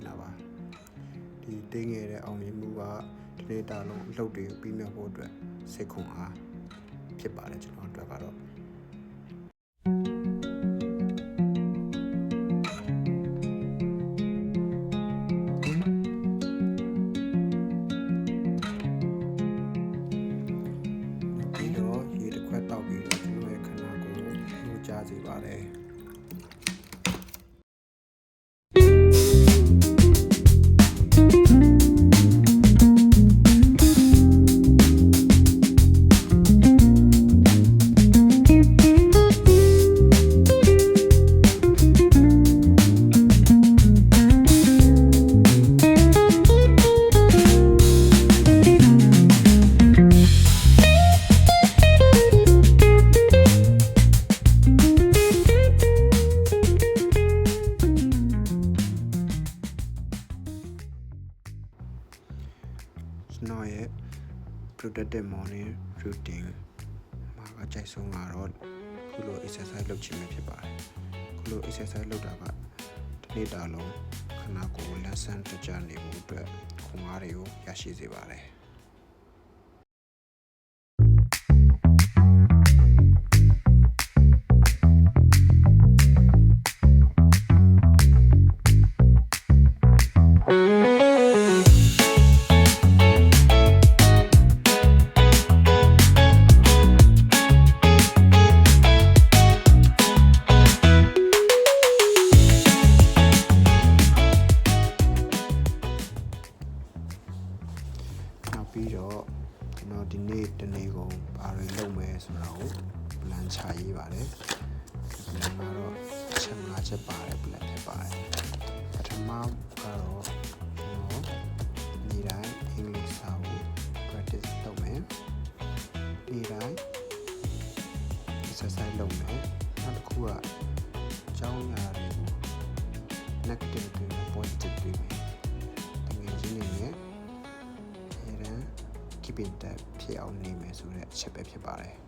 တာပါဒီတင်းငယ်တဲ့အောင်မြင်မှုကဒီနေ့တာလုံးအလုပ်တွေပြီးမြောက်ဖို့အတွက်စိတ်ခွန်အားဖြစ်ပါတယ်ကျွန်တော်အတွက်ကတော့ရေတစ်ခွက်တောက်ပြီးတော့ကျွန်တော်ရဲ့ခန္ဓာကိုယ်ကိုနှိုးချစေပါတယ်ကျွန်တော်ရဲ့ productive morning routine မှာကကြိုက်ဆုံးကတော့ခုလို exercise လုပ်ခြင်းပဲဖြစ်ပါတယ်ခုလို exercise လုပ်တာကဒီနေ့တာလုံးခန္ဓာကိုယ်လက်ဆန်းတကြနေမှုအတွက်ခွန်အားတွေကိုရရှိစေပါတယ်ပြီးတော့ကျွန်တော်ဒီနေ့တနေ့ကုန်ဘာတွေလုပ်မယ်ဆိုတာကို plan ချရေးပါတယ်။ plan ကတော့ချက်၅ချက်ပါတယ် plan ဖြစ်ပါတယ်။ပထမကတော့ကျွန်တော်နေ့တိုင်းအင်္ဂလိပ်စာကို practice လုပ်မယ်။နေ့တိုင်း exercise လုပ်မယ်။နောက်တစ်ခုကအကြောင်းအရာတွေကို negative တွေ positive တွေတကယ်ချင်းနေနဲ့keep in touch ဖြစ်အောင်နေမယ်ဆိုတဲ့အချက်ပဲဖြစ်ပါတယ်